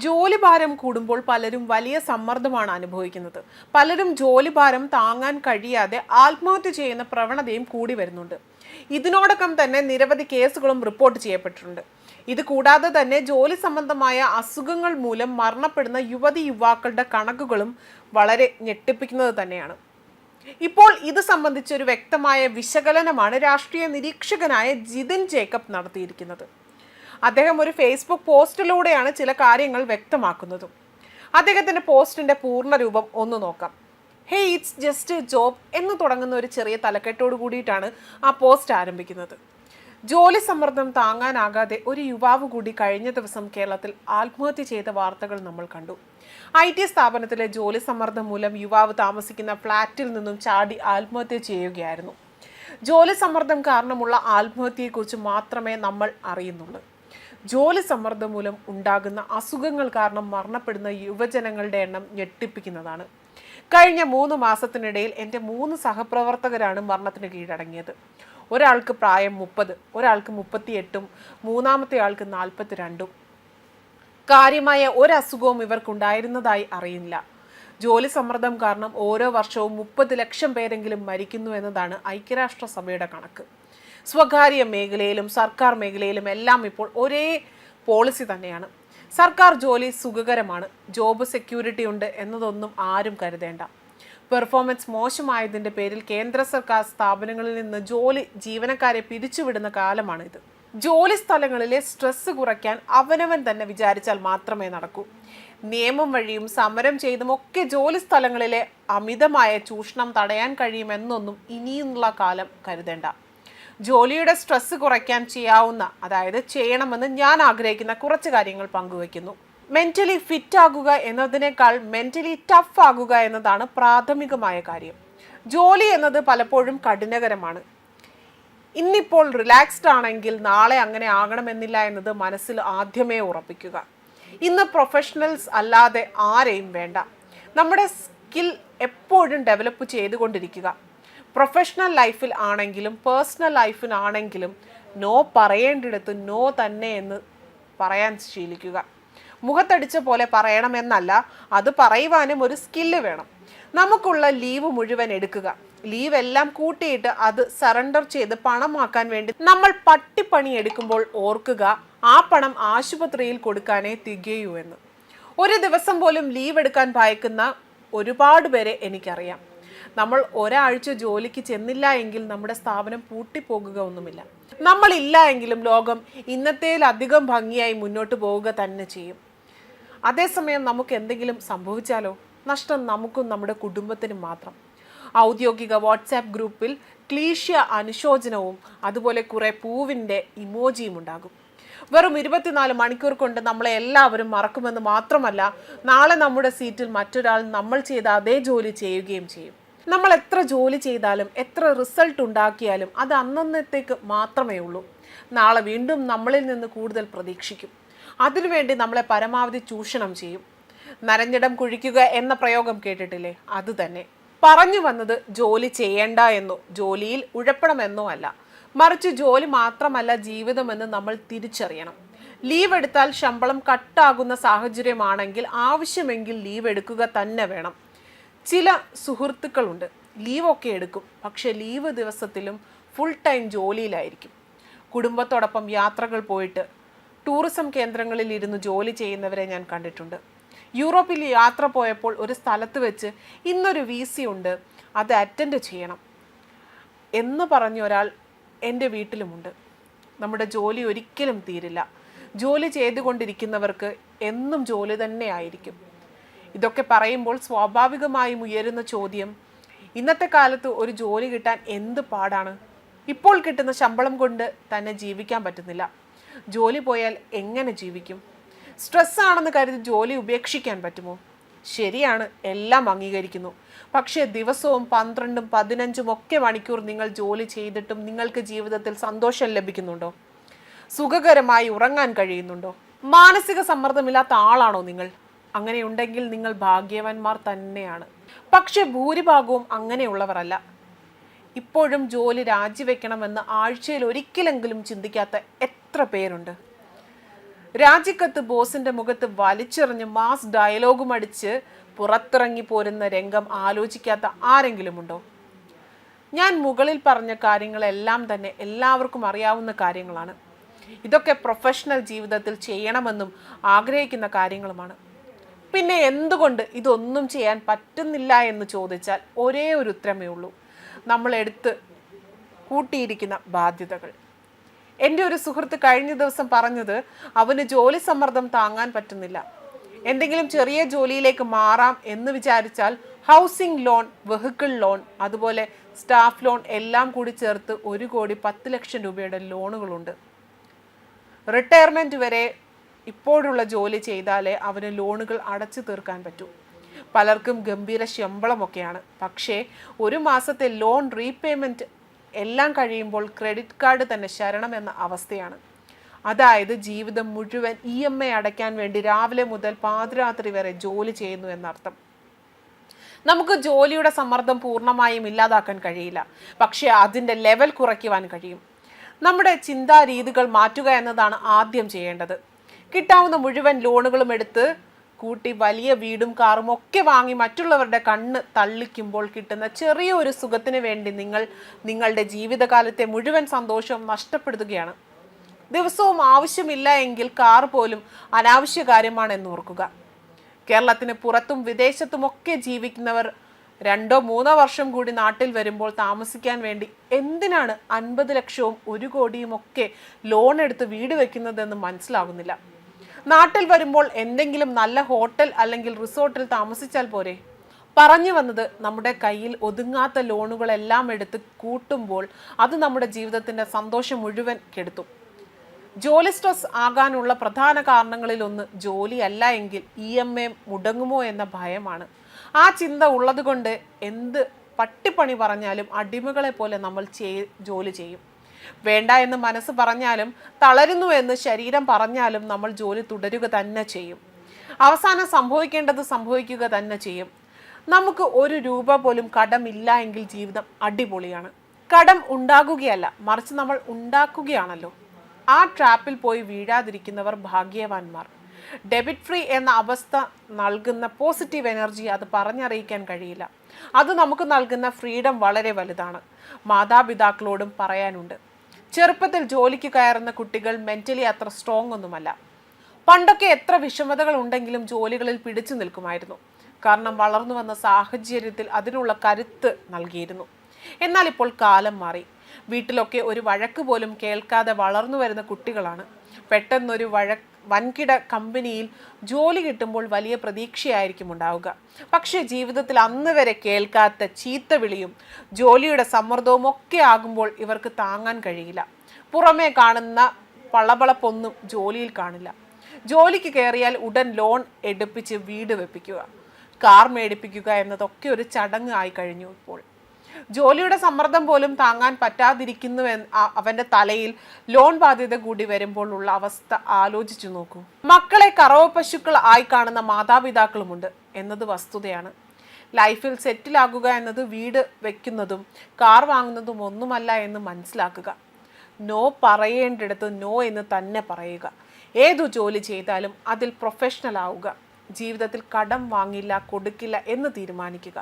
ജോലിഭാരം കൂടുമ്പോൾ പലരും വലിയ സമ്മർദ്ദമാണ് അനുഭവിക്കുന്നത്. പലരും ജോലിഭാരം താങ്ങാൻ കഴിയാതെ ആത്മഹത്യ ചെയ്യുന്ന പ്രവണതയും കൂടി വരുന്നുണ്ട്. ഇതിനോടകം തന്നെ നിരവധി കേസുകളും റിപ്പോർട്ട് ചെയ്യപ്പെട്ടിട്ടുണ്ട്. ഇത് കൂടാതെ തന്നെ ജോലി സംബന്ധമായ അസുഖങ്ങൾ മൂലം മരണപ്പെടുന്ന യുവാക്കളുടെ കണക്കുകളും വളരെ ഞെട്ടിപ്പിക്കുന്നത് തന്നെയാണ്. ഇപ്പോൾ ഇത് സംബന്ധിച്ചൊരു വ്യക്തമായ വിശകലനമാണ് രാഷ്ട്രീയ നിരീക്ഷകനായ ജിതിൻ ജേക്കബ് നടത്തിയിരിക്കുന്നത്. അദ്ദേഹം ഒരു ഫേസ്ബുക്ക് പോസ്റ്റിലൂടെയാണ് ചില കാര്യങ്ങൾ വ്യക്തമാക്കുന്നതും. അദ്ദേഹത്തിന്റെ പോസ്റ്റിന്റെ പൂർണ്ണ രൂപം ഒന്ന് നോക്കാം. ഹേ, ഇറ്റ്സ് ജസ്റ്റ് എ ജോബ് എന്ന് തുടങ്ങുന്ന ഒരു ചെറിയ തലക്കെട്ടോട് കൂടിയിട്ടാണ് ആ പോസ്റ്റ് ആരംഭിക്കുന്നത്. ജോലി സമ്മർദ്ദം താങ്ങാനാകാതെ ഒരു യുവാവ് കൂടി കഴിഞ്ഞ ദിവസം കേരളത്തിൽ ആത്മഹത്യ ചെയ്ത വാർത്തകൾ നമ്മൾ കണ്ടു. IT സ്ഥാപനത്തിലെ ജോലി സമ്മർദ്ദം മൂലം യുവാവ് താമസിക്കുന്ന ഫ്ളാറ്റിൽ നിന്നും ചാടി ആത്മഹത്യ ചെയ്യുകയായിരുന്നു. ജോലി സമ്മർദ്ദം കാരണമുള്ള ആത്മഹത്യയെക്കുറിച്ച് മാത്രമേ നമ്മൾ അറിയുന്നുള്ളൂ. ജോലി സമ്മർദ്ദം മൂലം ഉണ്ടാകുന്ന അസുഖങ്ങൾ കാരണം മരണപ്പെടുന്ന യുവജനങ്ങളുടെ എണ്ണം ഞെട്ടിപ്പിക്കുന്നതാണ്. കഴിഞ്ഞ 3 മാസത്തിനിടയിൽ എൻ്റെ 3 സഹപ്രവർത്തകരാണ് മരണത്തിന് കീഴടങ്ങിയത്. ഒരാൾക്ക് പ്രായം 30, ഒരാൾക്ക് 38, മൂന്നാമത്തെ ആൾക്ക് 42. കാര്യമായ ഒരു അസുഖവും ഇവർക്കുണ്ടായിരുന്നതായി അറിയില്ല. ജോലി സമ്മർദ്ദം കാരണം ഓരോ വർഷവും 30 ലക്ഷം പേരെങ്കിലും മരിക്കുന്നു എന്നതാണ് ഐക്യരാഷ്ട്രസഭയുടെ കണക്ക്. സ്വകാര്യ മേഖലയിലും സർക്കാർ മേഖലയിലും എല്ലാം ഇപ്പോൾ ഒരേ പോളിസി തന്നെയാണ്. സർക്കാർ ജോലി സുഖകരമാണ്, ജോബ് സെക്യൂരിറ്റി ഉണ്ട് എന്നതൊന്നും ആരും കരുതേണ്ട. പെർഫോമൻസ് മോശമായതിൻ്റെ പേരിൽ കേന്ദ്ര സർക്കാർ സ്ഥാപനങ്ങളിൽ നിന്ന് ജീവനക്കാരെ പിരിച്ചുവിടുന്ന കാലമാണിത്. ജോലി സ്ഥലങ്ങളിലെ സ്ട്രെസ് കുറയ്ക്കാൻ അവനവൻ തന്നെ വിചാരിച്ചാൽ മാത്രമേ നടക്കൂ. നിയമം വഴിയും സമരം ചെയ്തും ഒക്കെ ജോലി സ്ഥലങ്ങളിലെ അമിതമായ ചൂഷണം തടയാൻ കഴിയുമെന്നൊന്നും ഇനിയുള്ള കാലം കരുതേണ്ട. ജോലിയുടെ സ്ട്രെസ് കുറയ്ക്കാൻ ചെയ്യണമെന്ന് ഞാൻ ആഗ്രഹിക്കുന്ന കുറച്ച് കാര്യങ്ങൾ പങ്കുവയ്ക്കുന്നു. മെന്റലി ഫിറ്റ് ആകുക എന്നതിനേക്കാൾ മെന്റലി ടഫ് ആകുക എന്നതാണ് പ്രാഥമികമായ കാര്യം. ജോലി എന്നത് പലപ്പോഴും കഠിനകരമാണ്. ഇന്നിപ്പോൾ റിലാക്സ്ഡ് ആണെങ്കിൽ നാളെ അങ്ങനെ ആകണമെന്നില്ല എന്നത് മനസ്സിൽ ആദ്യമേ ഉറപ്പിക്കുക. ഇന്ന് പ്രൊഫഷണൽസ് അല്ലാതെ ആരെയും വേണ്ട. നമ്മുടെ സ്കിൽ എപ്പോഴും ഡെവലപ്പ് ചെയ്തുകൊണ്ടിരിക്കുക. പ്രൊഫഷണൽ ലൈഫിൽ ആണെങ്കിലും പേഴ്സണൽ ലൈഫിനാണെങ്കിലും നോ പറയേണ്ടിടത്ത് നോ തന്നെ എന്ന് പറയാൻ ശീലിക്കുക. മുഖത്തടിച്ച പോലെ പറയണമെന്നല്ല, അത് പറയുവാനും ഒരു സ്കില്ല് വേണം. നമുക്കുള്ള ലീവ് മുഴുവൻ എടുക്കുക. ലീവ് എല്ലാം കൂട്ടിയിട്ട് അത് സറണ്ടർ ചെയ്ത് പണമാക്കാൻ വേണ്ടി നമ്മൾ പട്ടിപ്പണി എടുക്കുമ്പോൾ ഓർക്കുക, ആ പണം ആശുപത്രിയിൽ കൊടുക്കാനേ തികയൂ എന്ന്. ഒരു ദിവസം പോലും ലീവ് എടുക്കാൻ ഭയക്കുന്ന ഒരുപാട് പേരെ എനിക്കറിയാം. നമ്മൾ ഒരാഴ്ച ജോലിക്ക് ചെന്നില്ല എങ്കിൽ നമ്മുടെ സ്ഥാപനം പൂട്ടിപ്പോകുക ഒന്നുമില്ല. നമ്മളില്ല എങ്കിലും ലോകം ഇന്നത്തേലധികം ഭംഗിയായി മുന്നോട്ട് പോവുക തന്നെ ചെയ്യും. അതേസമയം നമുക്ക് എന്തെങ്കിലും സംഭവിച്ചാലോ? നഷ്ടം നമുക്കും നമ്മുടെ കുടുംബത്തിനും മാത്രം. ഔദ്യോഗിക വാട്സാപ്പ് ഗ്രൂപ്പിൽ ക്ലീഷ്യ അനുശോചനവും അതുപോലെ കുറെ പൂവിൻ്റെ ഇമോജിയും ഉണ്ടാകും. വെറും 24 മണിക്കൂർ കൊണ്ട് നമ്മളെ എല്ലാവരും മറക്കുമെന്ന് മാത്രമല്ല, നാളെ നമ്മുടെ സീറ്റിൽ മറ്റൊരാൾ നമ്മൾ ചെയ്ത അതേ ജോലി ചെയ്യുകയും ചെയ്യും. നമ്മൾ എത്ര ജോലി ചെയ്താലും എത്ര റിസൾട്ട് ഉണ്ടാക്കിയാലും അത് അന്നന്നത്തേക്ക് മാത്രമേ ഉള്ളൂ. നാളെ വീണ്ടും നമ്മളിൽ നിന്ന് കൂടുതൽ പ്രതീക്ഷിക്കും. അതിനുവേണ്ടി നമ്മളെ പരമാവധി ചൂഷണം ചെയ്യും. നരഞ്ഞിടം കുഴിക്കുക എന്ന പ്രയോഗം കേട്ടിട്ടില്ലേ? അത് തന്നെ. പറഞ്ഞു വന്നത് ജോലി ചെയ്യേണ്ട എന്നോ ജോലിയിൽ ഉഴപ്പണമെന്നോ അല്ല, മറിച്ച് ജോലി മാത്രമല്ല ജീവിതമെന്ന് നമ്മൾ തിരിച്ചറിയണം. ലീവ് എടുത്താൽ ശമ്പളം കട്ടാകുന്ന സാഹചര്യമാണെങ്കിൽ ആവശ്യമെങ്കിൽ ലീവ് എടുക്കുക തന്നെ വേണം. ചില സുഹൃത്തുക്കളുണ്ട്, ലീവൊക്കെ എടുക്കും, പക്ഷെ ലീവ് ദിവസത്തിലും ഫുൾ ടൈം ജോലിയിലായിരിക്കും. കുടുംബത്തോടൊപ്പം യാത്രകൾ പോയിട്ട് ടൂറിസം കേന്ദ്രങ്ങളിൽ ഇരുന്ന് ജോലി ചെയ്യുന്നവരെ ഞാൻ കണ്ടിട്ടുണ്ട്. യൂറോപ്പിൽ യാത്ര പോയപ്പോൾ ഒരു സ്ഥലത്ത് വെച്ച് ഇന്നൊരു VC ഉണ്ട്, അത് അറ്റൻഡ് ചെയ്യണം എന്ന് പറഞ്ഞ ഒരാൾ എൻ്റെ വീട്ടിലുമുണ്ട്. നമ്മുടെ ജോലി ഒരിക്കലും തീരില്ല. ജോലി ചെയ്തുകൊണ്ടിരിക്കുന്നവർക്ക് എന്നും ജോലി തന്നെ ആയിരിക്കും. ഇതൊക്കെ പറയുമ്പോൾ സ്വാഭാവികമായും ഉയരുന്ന ചോദ്യം, ഇന്നത്തെ കാലത്ത് ഒരു ജോലി കിട്ടാൻ എന്ത് പാടാണ്. ഇപ്പോൾ കിട്ടുന്ന ശമ്പളം കൊണ്ട് തന്നെ ജീവിക്കാൻ പറ്റുന്നില്ല. ജോലി പോയാൽ എങ്ങനെ ജീവിക്കും? സ്ട്രെസ്സാണെന്ന് കരുതി ജോലി ഉപേക്ഷിക്കാൻ പറ്റുമോ? ശരിയാണ്, എല്ലാം അംഗീകരിക്കുന്നു. പക്ഷേ ദിവസവും 12ഉം 15ഉം ഒക്കെ മണിക്കൂർ നിങ്ങൾ ജോലി ചെയ്തിട്ടും നിങ്ങൾക്ക് ജീവിതത്തിൽ സന്തോഷം ലഭിക്കുന്നുണ്ടോ? സുഖകരമായി ഉറങ്ങാൻ കഴിയുന്നുണ്ടോ? മാനസിക സമ്മർദ്ദമില്ലാത്ത ആളാണോ നിങ്ങൾ? അങ്ങനെയുണ്ടെങ്കിൽ നിങ്ങൾ ഭാഗ്യവാന്മാർ തന്നെയാണ്. പക്ഷെ ഭൂരിഭാഗവും അങ്ങനെയുള്ളവരല്ല. ഇപ്പോഴും ജോലി രാജിവെക്കണമെന്ന് ആഴ്ചയിൽ ഒരിക്കലെങ്കിലും ചിന്തിക്കാത്ത എത്ര പേരുണ്ട്? രാജിക്കത്ത് ബോസിന്റെ മുഖത്ത് വലിച്ചെറിഞ്ഞ് മാസ് ഡയലോഗും അടിച്ച് പുറത്തിറങ്ങി പോരുന്ന രംഗം ആലോചിക്കാത്ത ആരെങ്കിലും ഉണ്ടോ? ഞാൻ മുകളിൽ പറഞ്ഞ കാര്യങ്ങളെല്ലാം തന്നെ എല്ലാവർക്കും അറിയാവുന്ന കാര്യങ്ങളാണ്. ഇതൊക്കെ പ്രൊഫഷണൽ ജീവിതത്തിൽ ചെയ്യണമെന്നും ആഗ്രഹിക്കുന്ന കാര്യങ്ങളുമാണ്. പിന്നെ എന്തുകൊണ്ട് ഇതൊന്നും ചെയ്യാൻ പറ്റുന്നില്ല എന്ന് ചോദിച്ചാൽ ഒരേ ഒരു ഉത്തരമേ ഉള്ളൂ: നമ്മൾ എടുത്ത് കൂട്ടിയിരിക്കുന്ന ബാധ്യതകൾ. എൻ്റെ ഒരു സുഹൃത്ത് കഴിഞ്ഞ ദിവസം പറഞ്ഞത് അവന് ജോലി സമ്മർദ്ദം താങ്ങാൻ പറ്റുന്നില്ല. എന്തെങ്കിലും ചെറിയ ജോലിയിലേക്ക് മാറാം എന്ന് വിചാരിച്ചാൽ ഹൗസിംഗ് ലോൺ, വെഹിക്കിൾ ലോൺ, അതുപോലെ സ്റ്റാഫ് ലോൺ എല്ലാം കൂടി ചേർത്ത് 1,10,00,000 രൂപയുടെ ലോണുകളുണ്ട്. റിട്ടയർമെൻറ്റ് വരെ ഇപ്പോഴുള്ള ജോലി ചെയ്താലേ അവന് ലോണുകൾ അടച്ചു തീർക്കാൻ പറ്റൂ. പലർക്കും ഗംഭീര ശമ്പളമൊക്കെയാണ്. പക്ഷേ ഒരു മാസത്തെ ലോൺ റീപേയ്മെൻറ്റ് എല്ലാം കഴിയുമ്പോൾ ക്രെഡിറ്റ് കാർഡ് തന്നെ ശരണമെന്ന അവസ്ഥയാണ്. അതായത് ജീവിതം മുഴുവൻ EMI അടയ്ക്കാൻ വേണ്ടി രാവിലെ മുതൽ പാതിരാത്രി വരെ ജോലി ചെയ്യുന്നു എന്നർത്ഥം. നമുക്ക് ജോലിയുടെ സമ്മർദ്ദം പൂർണ്ണമായും ഇല്ലാതാക്കാൻ കഴിയില്ല, പക്ഷേ അതിൻ്റെ ലെവൽ കുറയ്ക്കുവാൻ കഴിയും. നമ്മുടെ ചിന്താരീതികൾ മാറ്റുക എന്നതാണ് ആദ്യം ചെയ്യേണ്ടത്. കിട്ടാവുന്ന മുഴുവൻ ലോണുകളും എടുത്ത് കൂട്ടി വലിയ വീടും കാറും ഒക്കെ വാങ്ങി മറ്റുള്ളവരുടെ കണ്ണ് തള്ളിക്കുമ്പോൾ കിട്ടുന്ന ചെറിയ ഒരു സുഖത്തിന് വേണ്ടി നിങ്ങൾ നിങ്ങളുടെ ജീവിതകാലത്തെ മുഴുവൻ സന്തോഷവും നഷ്ടപ്പെടുത്തുകയാണ്. ദിവസവും ആവശ്യമില്ല എങ്കിൽ കാർ പോലും അനാവശ്യ കാര്യമാണെന്ന് ഓർക്കുക. കേരളത്തിന് പുറത്തും വിദേശത്തുമൊക്കെ ജീവിക്കുന്നവർ 2-3 വർഷം കൂടി നാട്ടിൽ വരുമ്പോൾ താമസിക്കാൻ വേണ്ടി എന്തിനാണ് 50 ലക്ഷവും 1 കോടിയും ഒക്കെ ലോൺ എടുത്ത് വീട് വെക്കുന്നതെന്ന് മനസ്സിലാകുന്നില്ല. നാട്ടിൽ വരുമ്പോൾ എന്തെങ്കിലും നല്ല ഹോട്ടൽ അല്ലെങ്കിൽ റിസോർട്ടിൽ താമസിച്ചാൽ പോരെ? പറഞ്ഞു വന്നത്, നമ്മുടെ കയ്യിൽ ഒതുങ്ങാത്ത ലോണുകളെല്ലാം എടുത്ത് കൂട്ടുമ്പോൾ അത് നമ്മുടെ ജീവിതത്തിൻ്റെ സന്തോഷം മുഴുവൻ കെടുത്തും. ജോലി സ്ട്രെസ് ആകാനുള്ള പ്രധാന കാരണങ്ങളിലൊന്ന് ജോലിയല്ല എങ്കിൽ EMI മുടങ്ങുമോ എന്ന ഭയമാണ്. ആ ചിന്ത ഉള്ളതുകൊണ്ട് എന്ത് പട്ടിപ്പണി പറഞ്ഞാലും അടിമകളെ പോലെ നമ്മൾ ജോലി ചെയ്യും. വേണ്ട എന്ന് മനസ്സ് പറഞ്ഞാലും തളരുന്നു എന്ന് ശരീരം പറഞ്ഞാലും നമ്മൾ ജോലി തുടരുക തന്നെ ചെയ്യും. അവസാനം സംഭവിക്കേണ്ടത് സംഭവിക്കുക തന്നെ ചെയ്യും. നമുക്ക് 1 രൂപ പോലും കടമില്ല എങ്കിൽ ജീവിതം അടിപൊളിയാണ്. കടം ഉണ്ടാകുകയല്ല, മറിച്ച് നമ്മൾ ഉണ്ടാക്കുകയാണല്ലോ. ആ ട്രാപ്പിൽ പോയി വീഴാതിരിക്കുന്നവർ ഭാഗ്യവാന്മാർ. ഡെബിറ്റ് ഫ്രീ എന്ന അവസ്ഥ നൽകുന്ന പോസിറ്റീവ് എനർജി അത് പറഞ്ഞറിയിക്കാൻ കഴിയില്ല. അത് നമുക്ക് നൽകുന്ന ഫ്രീഡം വളരെ വലുതാണ്. മാതാപിതാക്കളോടും പറയാനുണ്ട്. ചെറുപ്പത്തിൽ ജോലിക്ക് കയറുന്ന കുട്ടികൾ മെന്റലി അത്ര സ്ട്രോങ് ഒന്നുമല്ല. പണ്ടൊക്കെ എത്ര വിഷമതകൾ ഉണ്ടെങ്കിലും ജോലികളിൽ പിടിച്ചു നിൽക്കുമായിരുന്നു. കാരണം വളർന്നു വന്ന സാഹചര്യത്തിൽ അതിനുള്ള കരുത്ത് നൽകിയിരുന്നു. എന്നാൽ ഇപ്പോൾ കാലം മാറി. വീട്ടിലൊക്കെ ഒരു വഴക്ക് പോലും കേൾക്കാതെ വളർന്നു വരുന്ന കുട്ടികളാണ്. പെട്ടെന്നൊരു വൻകിട കമ്പനിയിൽ ജോലി കിട്ടുമ്പോൾ വലിയ പ്രതീക്ഷയായിരിക്കും ഉണ്ടാവുക. പക്ഷേ ജീവിതത്തിൽ അന്ന് വരെ കേൾക്കാത്ത ചീത്തവിളിയും ജോലിയുടെ സമ്മർദ്ദവും ഒക്കെ ആകുമ്പോൾ ഇവർക്ക് താങ്ങാൻ കഴിയില്ല. പുറമേ കാണുന്ന പളപളപ്പൊന്നും ജോലിയിൽ കാണില്ല. ജോലിക്ക് കയറിയാൽ ഉടൻ ലോൺ എടുപ്പിച്ച് വീട് വെപ്പിക്കുക, കാർ മേടിപ്പിക്കുക എന്നതൊക്കെ ഒരു ചടങ്ങ് ആയി കഴിഞ്ഞു. ഇപ്പോൾ ജോലിയുടെ സമ്മർദ്ദം പോലും താങ്ങാൻ പറ്റാതിരിക്കുന്നു അവന്റെ തലയിൽ ലോൺ ബാധ്യത കൂടി വരുമ്പോൾ ഉള്ള അവസ്ഥ ആലോചിച്ചു നോക്കൂ. മക്കളെ കറവ പശുക്കൾ ആയി കാണുന്ന മാതാപിതാക്കളുമുണ്ട് എന്നത് വസ്തുതയാണ്. ലൈഫിൽ സെറ്റിലാകുക എന്നത് വീട് വെക്കുന്നതും കാർ വാങ്ങുന്നതും ഒന്നുമല്ല എന്ന് മനസ്സിലാക്കുക. നോ പറയേണ്ടിടത്ത് നോ എന്ന് തന്നെ പറയുക. ഏതു ജോലി ചെയ്താലും അതിൽ പ്രൊഫഷണൽ ആവുക. ജീവിതത്തിൽ കടം വാങ്ങില്ല, കൊടുക്കില്ല എന്ന് തീരുമാനിക്കുക.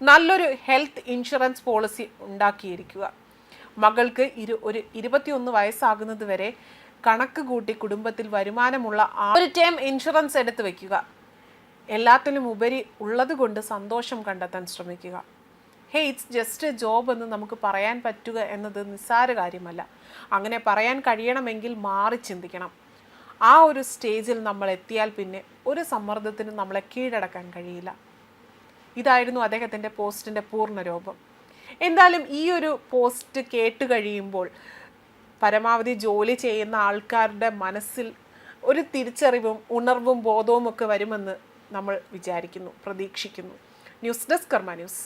നല്ലൊരു ഹെൽത്ത് ഇൻഷുറൻസ് പോളിസി ഉണ്ടാക്കിയിരിക്കുക. മകൾക്ക് ഒരു 21 വയസ്സാകുന്നത് വരെ കണക്ക് കൂട്ടി കുടുംബത്തിൽ വരുമാനമുള്ള ഒരു ടേം ഇൻഷുറൻസ് എടുത്ത് വെക്കുക. എല്ലാത്തിനും ഉപരി ഉള്ളത് കൊണ്ട് സന്തോഷം കണ്ടെത്താൻ ശ്രമിക്കുക. ഇറ്റ്സ് ജസ്റ്റ് എ ജോബ് എന്ന് നമുക്ക് പറയാൻ പറ്റുക എന്നത് നിസ്സാര കാര്യമല്ല. അങ്ങനെ പറയാൻ കഴിയണമെങ്കിൽ മാറി ചിന്തിക്കണം. ആ ഒരു സ്റ്റേജിൽ നമ്മൾ എത്തിയാൽ പിന്നെ ഒരു സമ്മർദ്ദത്തിനും നമ്മളെ കീഴടക്കാൻ കഴിയില്ല. ഇതായിരുന്നു അദ്ദേഹത്തിൻ്റെ പോസ്റ്റിൻ്റെ പൂർണ്ണരൂപം. എന്തായാലും ഈ ഒരു പോസ്റ്റ് കേട്ട് കഴിയുമ്പോൾ പരമാവധി ജോലി ചെയ്യുന്ന ആൾക്കാരുടെ മനസ്സിൽ ഒരു തിരിച്ചറിവും ഉണർവും ബോധവും ഒക്കെ വരുമെന്ന് നമ്മൾ വിചാരിക്കുന്നു, പ്രതീക്ഷിക്കുന്നു. ന്യൂസ് ഡെസ്ക് കർമ്മ ന്യൂസ്.